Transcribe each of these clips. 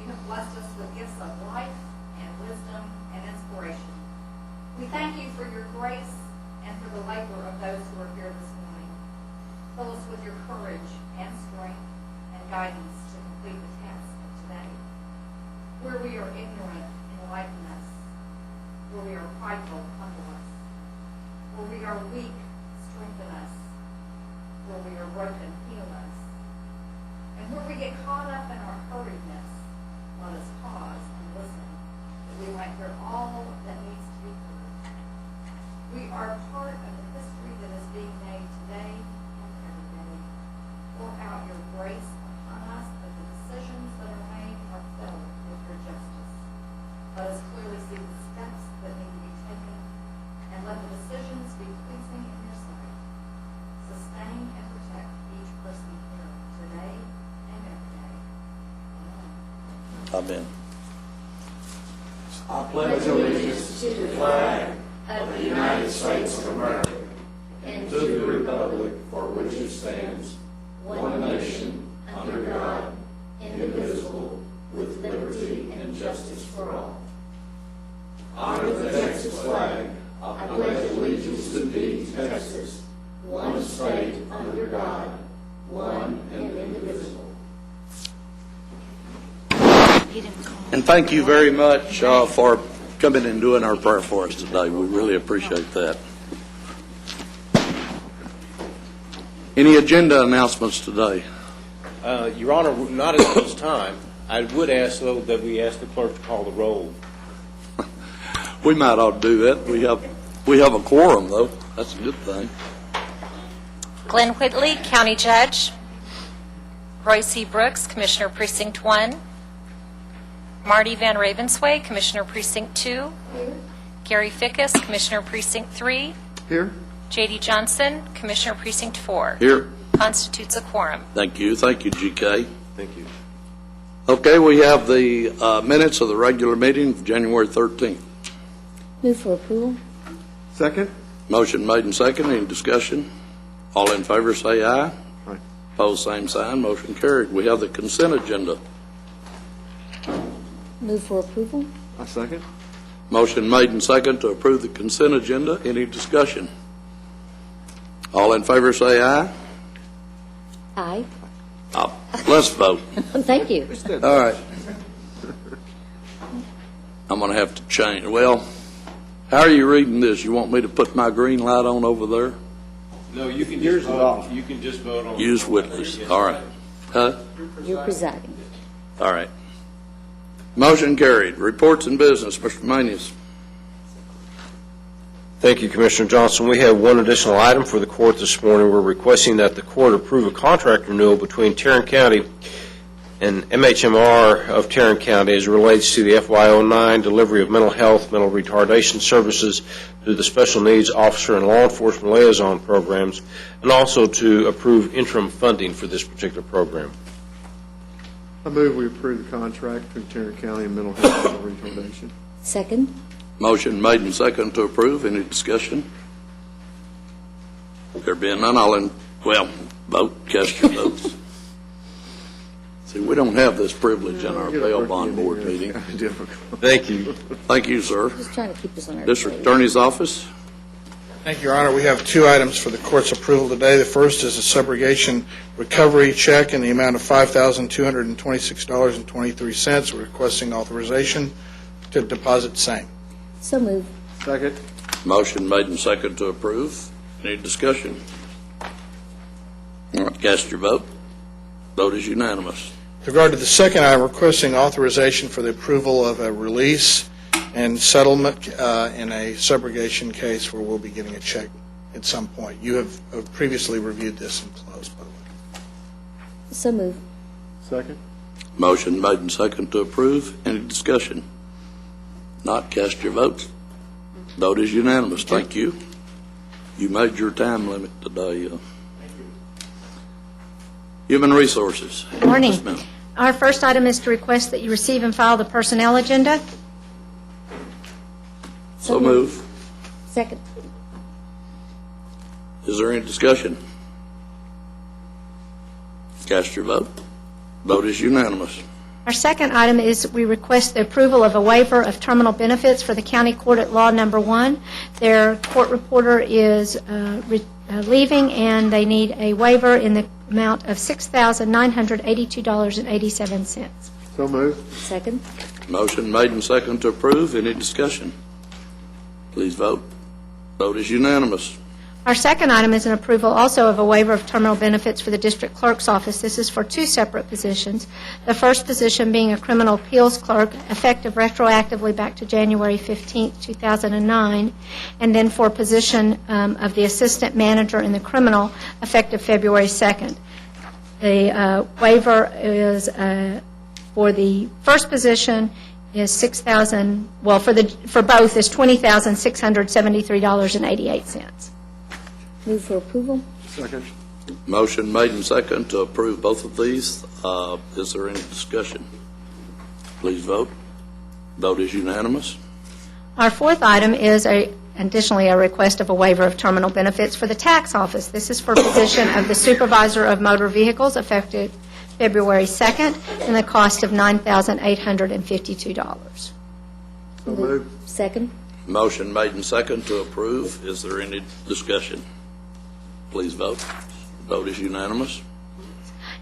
have blessed us with gifts of life and wisdom and inspiration. We thank you for your grace and for the labor of those who are here this morning. Fill us with your courage and strength and guidance to complete the task of today. Where we are ignorant, enlighten us. Where we are prideful, humble us. Where we are weak, strengthen us. Where we are broken, heal us. And where we get caught up in our hurriedness, let us pause and listen, that we might hear all that needs to be heard. We are part of the history that is being made today and every day. Pour out your grace upon us that the decisions that are made are filled with your justice. Let us clearly see the steps that need to be taken, and let the decisions be pleasing in your sight. Sustain and protect each person here today and every day. Amen. I pledge allegiance to the flag of the United States of America and to the republic for which it stands, one nation, under God, indivisible, with liberty and justice for all. Under the Texas flag, I pledge allegiance to thee, Texas, one state under God, one and indivisible. And thank you very much for coming and doing our prayer for us today. We really appreciate that. Any agenda announcements today? Your Honor, not at this time. I would ask, though, that we ask the clerk to call the roll. We might ought to do that. We have a quorum, though. That's a good thing. Glenn Whitley, County Judge. Roy C. Brooks, Commissioner Precinct 1. Marty Van Ravensway, Commissioner Precinct 2. Here. Gary Fickus, Commissioner Precinct 3. Here. J.D. Johnson, Commissioner Precinct 4. Here. Constitutes a quorum. Thank you. Thank you, GK. Thank you. Okay, we have the minutes of the regular meeting of January 13th. Move for approval. Second. Motion made and second. Any discussion? All in favor say aye. Aye. Opposed, same sign. Motion carried. We have the consent agenda. Move for approval. I second. Motion made and second to approve the consent agenda. Any discussion? All in favor say aye. Aye. Let's vote. Thank you. All right. I'm going to have to change. Well, how are you reading this? You want me to put my green light on over there? No, you can just vote. You can just vote on. Use witness. All right. Huh? You're presiding. All right. Motion carried. Reports and business. Mr. Manius. Thank you, Commissioner Johnson. We have one additional item for the court this morning. We're requesting that the court approve a contract renewal between Tarrant County and MHMR of Tarrant County as it relates to the FY09 delivery of mental health, mental retardation services to the special needs officer and law enforcement liaison programs, and also to approve interim funding for this particular program. I move we approve the contract between Tarrant County and Mental Health and Retardation. Second. Motion made and second to approve. Any discussion? There being none, vote. Cast your votes. See, we don't have this privilege in our bail bond board meeting. Difficult. Thank you. Thank you, sir. Just trying to keep us on our District toes. Attorney's Office. Thank you, Your Honor. We have two items for the court's approval today. The first is a subrogation recovery check in the amount of $5,226.23. We're requesting authorization to deposit same. So move. Second. Motion made and second to approve. Any discussion? All right, cast your vote. Vote is unanimous. With regard to the second item, requesting authorization for the approval of a release and settlement in a subrogation case where we'll be getting a check at some point. You have previously reviewed this and closed, by the way. So move. Second. Motion made and second to approve. Any discussion? Not, cast your votes. Vote is unanimous. Thank you. You made your time limit today. Thank you. Human Resources. Good morning. Yes, ma'am. Our first item is to request that you receive and file the personnel agenda. So move. Second. Is there any discussion? Cast your vote. Vote is unanimous. Our second item is we request the approval of a waiver of terminal benefits for the County Court at Law Number 1. Their court reporter is leaving, and they need a waiver in the amount of $6,982.87. So moved. Second. Motion made and seconded to approve. Any discussion? Please vote. Vote is unanimous. Our second item is an approval also of a waiver of terminal benefits for the district clerk's office. This is for two separate positions. The first position being a criminal appeals clerk, effective retroactively back to January 15, 2009, and then for a position of the assistant manager in the criminal, effective February 2nd. The waiver is for the first position is $6,000. Well, for both is $20,673.88. Move for approval. Second. Motion made and seconded to approve both of these. Is there any discussion? Please vote. Vote is unanimous. Our fourth item is additionally a request of a waiver of terminal benefits for the tax office. This is for position of the supervisor of motor vehicles, effective February 2nd, and the cost of $9,852. So moved. Second. Motion made and seconded to approve. Is there any discussion? Please vote. Vote is unanimous.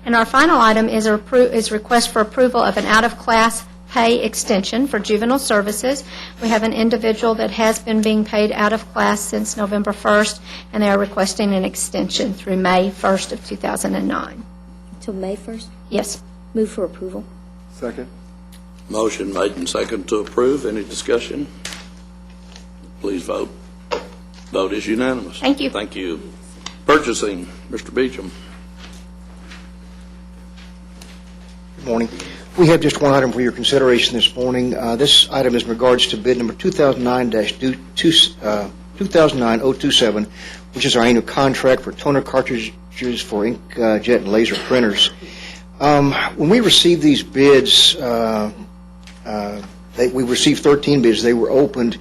And our final item is request for approval of an out-of-class pay extension for juvenile services. We have an individual that has been being paid out of class since November 1st, and they are requesting an extension through May 1st of 2009. Until May 1st. Yes. Move for approval. Second. Motion made and seconded to approve. Any discussion? Please vote. Vote is unanimous. Thank you. Thank you. Purchasing, Mr. Beecham. Good morning. We have just one item for your consideration this morning. This item is in regards to bid number 2009-027, which is our annual contract for toner cartridges for inkjet and laser printers. When we received these bids, we received 13 bids. They were opened.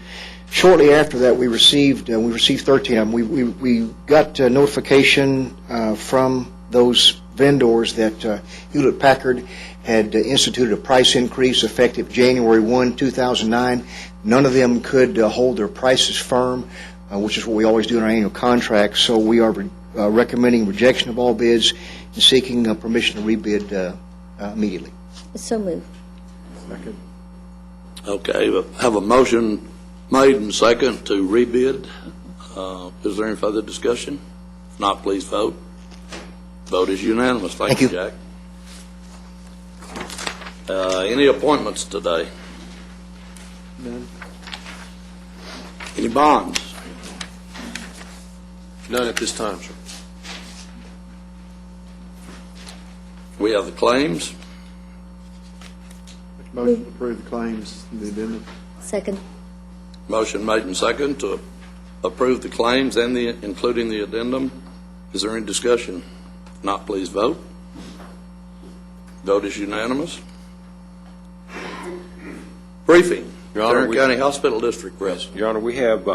Shortly after that, we received 13 of them. We got notification from those vendors that Hewlett-Packard had instituted a price increase effective January 1, 2009. None of them could hold their prices firm, which is what we always do in our annual contract. So we are recommending rejection of all bids and seeking permission to rebid immediately. So move. Second. Okay, we have a motion made and second to rebid. Is there any further discussion? If not, please vote. Vote is unanimous. Thank you, Jack. Any appointments today? None. Any bonds? None at this time, sir. We have the claims. Motion to approve the claims in the addendum. Second. Motion made and second to approve the claims and including the addendum. Is there any discussion? If not, please vote. Vote is unanimous. Briefing. Your Honor, Tarrant County Hospital District Rep. Your Honor, we have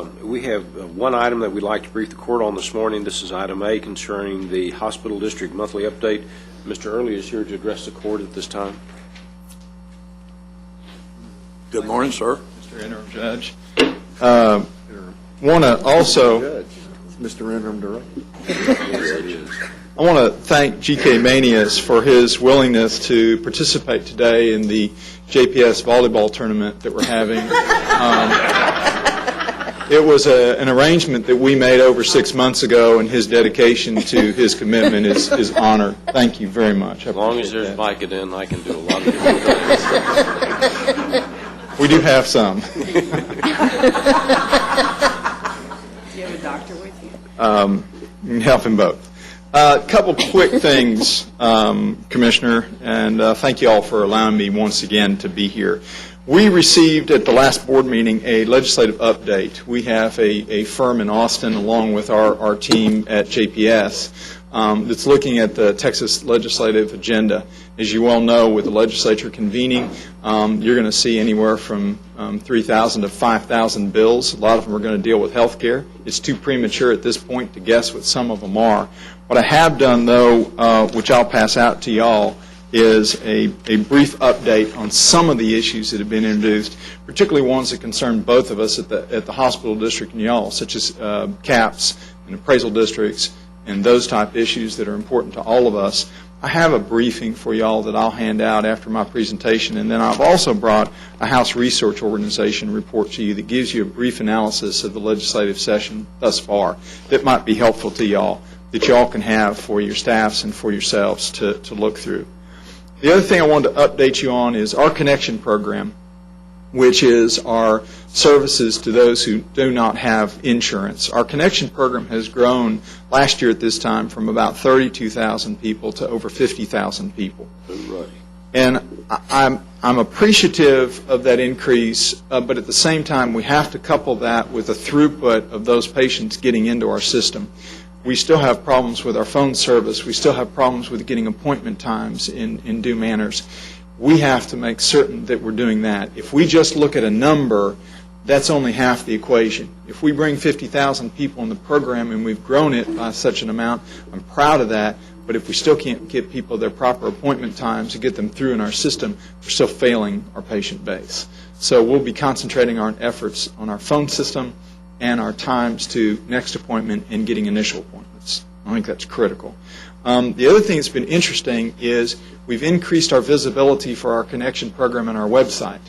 one item that we'd like to brief the court on this morning. This is item A concerning the hospital district monthly update. Mr. Early is here to address the court at this time. Good morning, sir. Mr. Interim Judge. Want to also, Judge. Mr. Interim Director. I want to thank GK Manias for his willingness to participate today in the JPS volleyball tournament that we're having. It was an arrangement that we made over 6 months ago, and his dedication to his commitment is honored. Thank you very much. As long as there's Vicodin, I can do a lot of different things. We do have some. Do you have a doctor with you? You can help him both. A couple quick things, Commissioner, and thank you all for allowing me once again to be here. We received at the last board meeting a legislative update. We have a firm in Austin along with our team at JPS that's looking at the Texas legislative agenda. As you well know, with the legislature convening, you're going to see anywhere from 3,000 to 5,000 bills. A lot of them are going to deal with health care. It's too premature at this point to guess what some of them are. What I have done, though, which I'll pass out to y'all, is a brief update on some of the issues that have been introduced, particularly ones that concern both of us at the hospital district and y'all, such as CAPS and appraisal districts and those type issues that are important to all of us. I have a briefing for y'all that I'll hand out after my presentation, and then I've also brought a House Research Organization report to you that gives you a brief analysis of the legislative session thus far that might be helpful to y'all, that y'all can have for your staffs and for yourselves to look through. The other thing I wanted to update you on is our Connection program, which is our services to those who do not have insurance. Our Connection program has grown last year at this time from about 32,000 people to over 50,000 people. Right. And I'm appreciative of that increase, but at the same time, we have to couple that with the throughput of those patients getting into our system. We still have problems with our phone service. We still have problems with getting appointment times in due manners. We have to make certain that we're doing that. If we just look at a number, that's only half the equation. If we bring 50,000 people in the program and we've grown it by such an amount, I'm proud of that. But if we still can't get people their proper appointment times to get them through in our system, we're still failing our patient base. So we'll be concentrating our efforts on our phone system and our times to next appointment and getting initial appointments. I think that's critical. The other thing that's been interesting is we've increased our visibility for our Connection program on our website.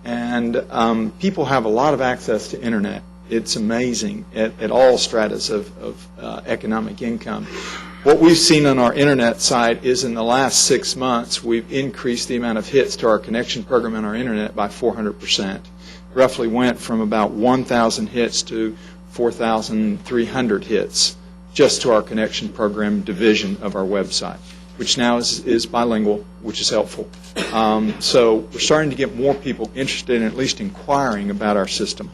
And people have a lot of access to Internet. It's amazing at all stratas of economic income. What we've seen on our Internet site is in the last 6 months, we've increased the amount of hits to our Connection program on our Internet by 400%. Roughly went from about 1,000 hits to 4,300 hits just to our Connection program division of our website, which now is bilingual, which is helpful. So we're starting to get more people interested in at least inquiring about our system.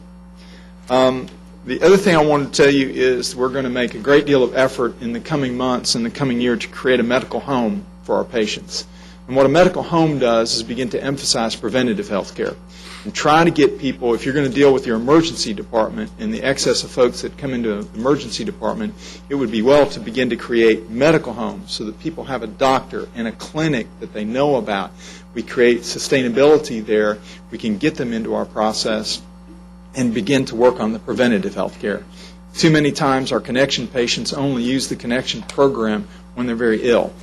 The other thing I wanted to tell you is we're going to make a great deal of effort in the coming months and the coming year to create a medical home for our patients. And what a medical home does is begin to emphasize preventative health care and try to get people, if you're going to deal with your emergency department and the excess of folks that come into an emergency department, it would be well to begin to create medical homes so that people have a doctor and a clinic that they know about. We create sustainability there. We can get them into our process and begin to work on the preventative health care. Too many times our Connection patients only use the Connection program when they're very ill.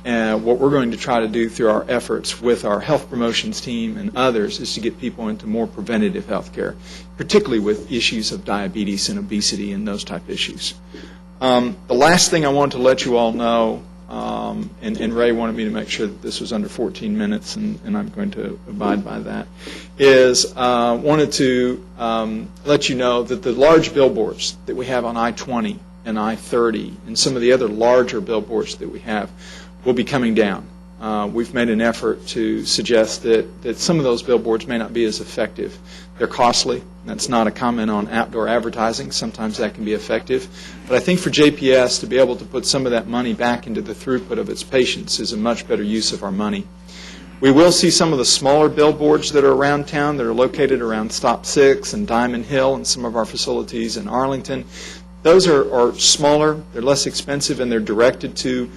And what we're going to try to do through our efforts with our health promotions team and others is to get people into more preventative health care, particularly with issues of diabetes and obesity and those type issues. The last thing I want to let you all know, and Ray wanted me to make sure that this was under 14 minutes, and I'm going to abide by that, is wanted to let you know that the large billboards that we have on I-20 and I-30 and some of the other larger billboards that we have will be coming down. We've made an effort to suggest that some of those billboards may not be as effective. They're costly. That's not a comment on outdoor advertising. Sometimes that can be effective. But I think for JPS to be able to put some of that money back into the throughput of its patients is a much better use of our money. We will see some of the smaller billboards that are around town that are located around Stop 6 and Diamond Hill and some of our facilities in Arlington. Those are smaller, they're less expensive, and they're directed to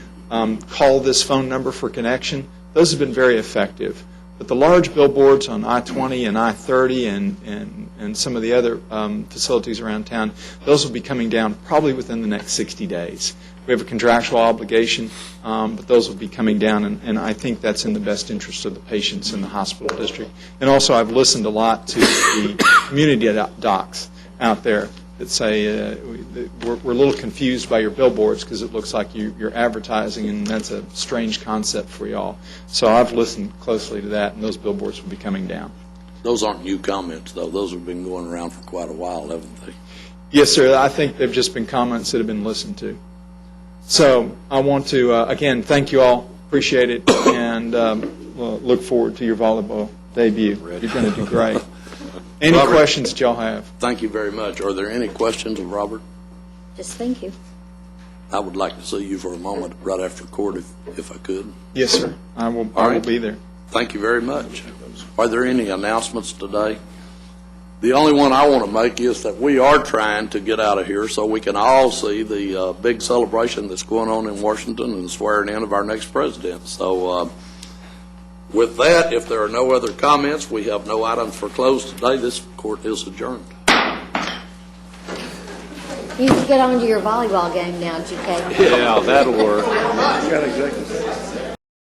call this phone number for connection. Those have been very effective. But the large billboards on I-20 and I-30 and some of the other facilities around town, those will be coming down probably within the next 60 days. We have a contractual obligation, but those will be coming down, and I think that's in the best interest of the patients in the hospital district. And also I've listened a lot to the community docs out there that say we're a little confused by your billboards because it looks like you're advertising, and that's a strange concept for y'all. So I've listened closely to that, and those billboards will be coming down. Those aren't new comments, though. Those have been going around for quite a while, haven't they? Yes, sir. I think they've just been comments that have been listened to. So I want to, again, thank you all. Appreciate it, and look forward to your volleyball debut. You're going to do great. Any Robert, questions that y'all have? Thank you very much. Are there any questions of Robert? Just thank you. I would like to see you for a moment right after court if I could. Yes, sir. I will be there. Thank you very much. Are there any announcements today? The only one I want to make is that we are trying to get out of here so we can all see the big celebration that's going on in Washington and the swearing in of our next president. So With that, if there are no other comments, we have no items for close today. This court is adjourned. You can get on to your volleyball game now, GK. Yeah, that'll work. Got executive session.